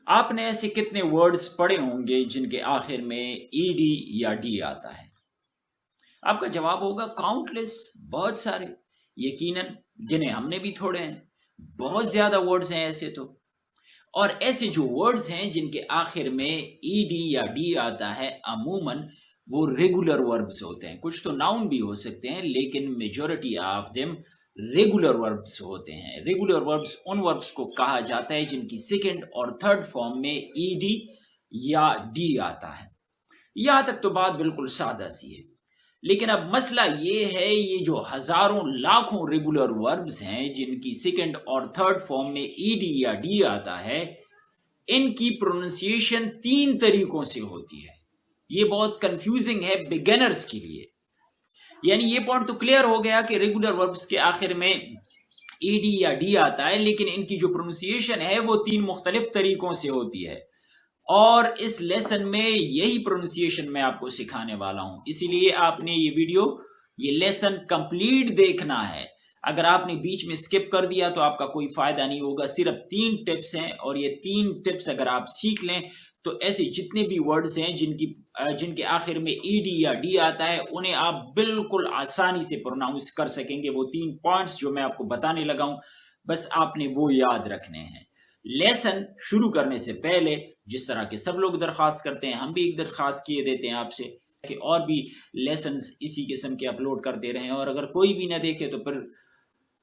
आपने ऐसे कितने वर्ड्स पढ़े होंगे जिनके आखिर में ईडी या डी आता है? आपका जवाब होगा काउंटलेस, बहुत सारे। यकीनन गिने हमने भी थोड़े हैं, बहुत ज़्यादा वर्ड्स हैं ऐसे तो। और ऐसे जो वर्ड्स हैं जिनके आखिर में ईडी या डी आता है, अमूमन वो रेगुलर वर्ब्स होते हैं। कुछ तो नाउन भी हो सकते हैं, लेकिन majority of them regular verbs होते हैं। रेगुलर वर्ब्स उन वर्ब्स को कहा जाता है जिनकी सेकंड और थर्ड फॉर्म में ईडी या डी आता है। यहाँ तक तो बात बिल्कुल सादा सी है, लेकिन अब मसला ये है, ये जो हज़ारों लाखों रेगुलर वर्ब्स हैं जिनकी सेकंड और थर्ड फॉर्म में ईडी या डी आता है, इनकी प्रोनाउंसिएशन 3 तरीकों से होती है। ये बहुत कंफ्यूजिंग है बिगिनर्स के लिए। यानी ये पॉइंट तो क्लियर हो गया कि रेगुलर वर्ब्स के आखिर में ईडी या डी आता है, लेकिन इनकी जो प्रोनाउंसिएशन है वो 3 मुख्तलिफ तरीकों से होती है। और इस लेसन में यही प्रोनाउंसिएशन मैं आपको सिखाने वाला हूँ, इसीलिए आपने ये लेसन कंप्लीट देखना है। अगर आपने बीच में स्किप कर दिया तो आपका कोई फ़ायदा नहीं होगा। सिर्फ 3 टिप्स हैं, और ये 3 टिप्स अगर आप सीख लें तो ऐसे जितने भी वर्ड्स हैं जिनके आखिर में ईडी या डी आता है, उन्हें आप बिल्कुल आसानी से प्रोनाउंस कर सकेंगे। वो 3 पॉइंट्स जो मैं आपको बताने लगा हूँ, बस आपने वो याद रखने हैं। लेसन शुरू करने से पहले जिस तरह के सब लोग दरख्वास्त करते हैं, हम भी एक दरख्वास्त किए देते हैं आपसे कि और भी लेसन्स इसी किस्म के अपलोड करते रहें, और अगर कोई भी ना देखे तो फिर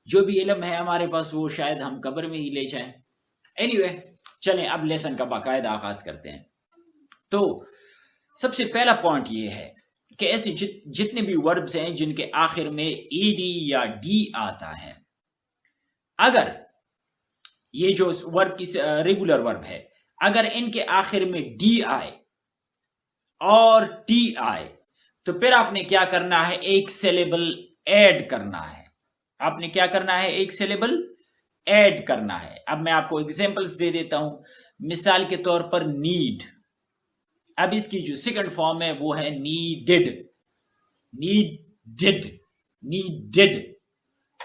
जो भी इल्म है हमारे पास वो शायद हम कब्र में ही ले जाएं। एनीवे, चलें अब लेसन का बाकायदा आगाज़ करते हैं। तो सबसे पहला पॉइंट ये है कि ऐसे जितने भी वर्ब्स हैं जिनके आखिर में ईडी या डी आता है, अगर ये जो वर्ब की रेगुलर वर्ब है, अगर इनके आखिर में डी आए और टी आए तो फिर आपने क्या करना है, एक सिलेबल ऐड करना है। आपने क्या करना है, एक सिलेबल ऐड करना है। अब मैं आपको एग्जांपल्स दे देता हूं। मिसाल के तौर पर नीड, अब इसकी जो सेकंड फॉर्म है वो है नीडेड। नीडेड, नीडेड,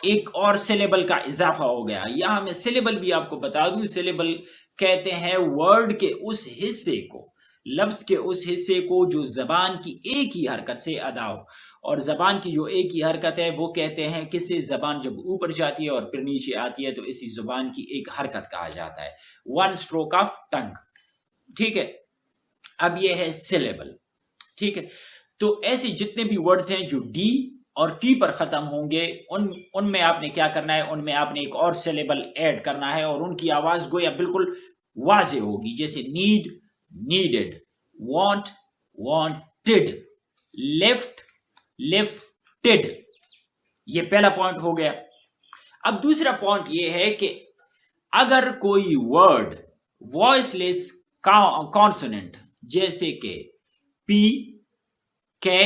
एक और सिलेबल का इजाफा हो गया। यहां मैं सिलेबल भी आपको बता दूं, सिलेबल कहते हैं वर्ड के उस हिस्से को, लफ्ज के उस हिस्से को जो जबान की एक ही हरकत से अदा हो। और जबान की जो एक ही हरकत है वो कहते हैं किसे, जबान जब ऊपर जाती है और फिर नीचे आती है तो इसी जुबान की एक हरकत कहा जाता है, 1 स्ट्रोक ऑफ टंग। ठीक है, अब ये है सिलेबल। ठीक है, तो ऐसे जितने भी वर्ड्स हैं जो डी और टी पर ख़त्म होंगे, उनमें आपने क्या करना है, उनमें आपने एक और सिलेबल ऐड करना है, और उनकी आवाज़ गोया बिल्कुल वाज़े होगी। जैसे need, needed, want, wanted, left, lifted. ये पहला पॉइंट हो गया। अब दूसरा पॉइंट ये है कि अगर कोई वर्ड वॉइसलेस कॉन्सोनेंट जैसे कि पी, के,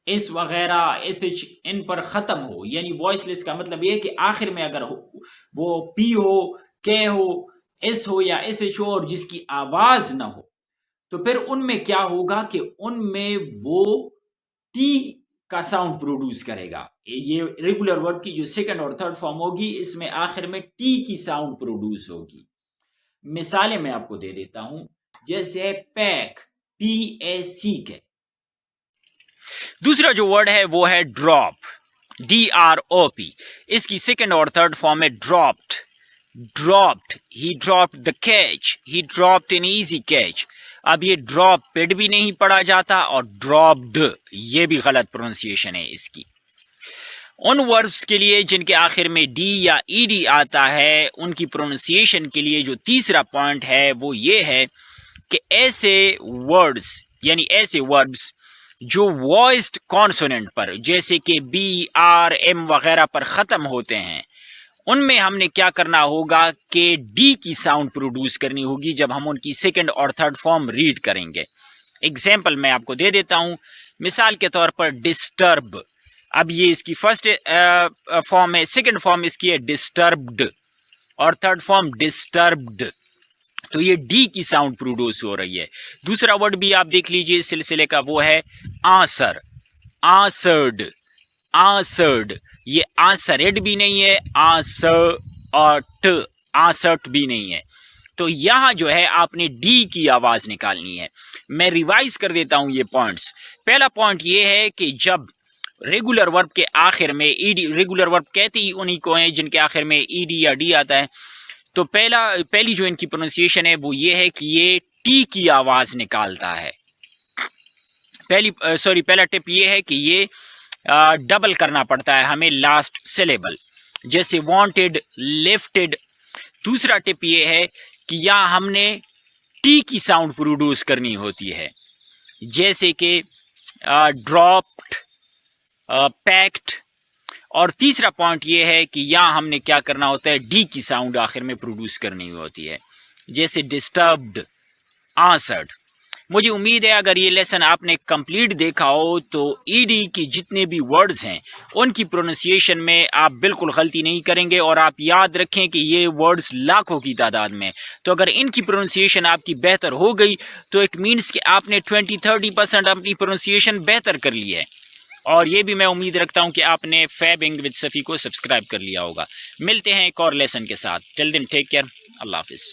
एस वगैरह, एस एच, इन पर ख़त्म हो, यानी वॉइसलेस का मतलब ये है कि आखिर में अगर वो पी हो, के हो, एस हो या एस एच हो और जिसकी आवाज़ ना हो, तो फिर उनमें क्या होगा कि उनमें वो टी का साउंड प्रोड्यूस करेगा। ये रेगुलर वर्ब की जो सेकंड और थर्ड फॉर्म होगी, इसमें आखिर में टी की साउंड प्रोड्यूस होगी। मिसालें मैं आपको दे देता हूं, जैसे पैक, PAC। दूसरा जो वर्ड है वो है ड्रॉप, DROP। इसकी सेकंड और थर्ड फॉर्म है dropped, dropped, he dropped the catch, he dropped an easy catch. अब ये ड्रॉप्ड भी नहीं पढ़ा जाता और ड्रॉप्ड ये भी गलत प्रोनाउंसिएशन है इसकी। उन वर्ब्स के लिए जिनके आखिर में डी या ईडी आता है, उनकी प्रोनाउंसिएशन के लिए जो तीसरा पॉइंट है वो ये है कि ऐसे वर्ड्स यानी ऐसे वर्ब्स जो वॉइस्ड कॉन्सोनेंट पर जैसे कि बी, आर, एम वगैरह पर ख़त्म होते हैं, उनमें हमने क्या करना होगा कि डी की साउंड प्रोड्यूस करनी होगी जब हम उनकी सेकंड और थर्ड फॉर्म रीड करेंगे। एग्जाम्पल मैं आपको दे देता हूँ। मिसाल के तौर पर डिस्टर्ब, अब ये इसकी फर्स्ट फॉर्म है, सेकंड फॉर्म इसकी है डिस्टर्ब्ड और थर्ड फॉर्म डिस्टर्ब्ड, तो ये डी की साउंड प्रोड्यूस हो रही है। दूसरा वर्ड भी आप देख लीजिए इस सिलसिले का, वो है आंसर, आंसर्ड, आंसर्ड। ये आंसरेड भी नहीं है, आंसर्ट, आंसर्ट भी नहीं है। تو یہاں جو ہے آپ نے ڈی کی آواز نکالنی ہے۔ میں ریوائز کر دیتا ہوں یہ پوائنٹس۔ پہلا پوائنٹ یہ ہے کہ جب ریگولر ورب کے آخر میں ای ڈی، ریگولر ورب کہتے ہی انہی کو ہیں جن کے آخر میں ای ڈی یا ڈی آتا ہے، تو پہلی جو ان کی پروننسیشن ہے وہ یہ ہے کہ یہ ٹی کی آواز نکالتا ہے۔ پہلا ٹپ یہ ہے کہ یہ ڈبل کرنا پڑتا ہے ہمیں لاسٹ سلیبل، جیسے وانٹڈ، لفٹڈ۔ دوسرا ٹپ یہ ہے کہ یہاں ہم نے ٹی کی ساؤنڈ پروڈیوس کرنی ہوتی ہے، جیسے کہ ڈراپڈ، پیکڈ۔ اور تیسرا پوائنٹ یہ ہے کہ یہاں ہم نے کیا کرنا ہوتا ہے، ڈی کی ساؤنڈ آخر میں پروڈیوس کرنی ہوتی ہے، جیسے ڈسٹربڈ، آنسرڈ۔ مجھے امید ہے اگر یہ لیسن آپ نے کمپلیٹ دیکھا ہو تو ای ڈی کی جتنے بھی ورڈز ہیں ان کی پروننسیشن میں آپ بالکل غلطی نہیں کریں گے، اور آپ یاد رکھیں کہ یہ ورڈز لاکھوں کی تعداد میں، تو اگر ان کی پروننسیشن آپ کی بہتر ہو گئی تو اٹ مینس کہ آپ نے 20-30% اپنی پروننسیشن بہتر کر لی ہے۔ اور یہ بھی میں امید رکھتا ہوں کہ آپ نے فیبنگ وتھ صفی کو سبسکرائب کر لیا ہوگا۔ ملتے ہیں ایک اور لیسن کے ساتھ، ٹل دین ٹیک کیئر، اللہ حافظ۔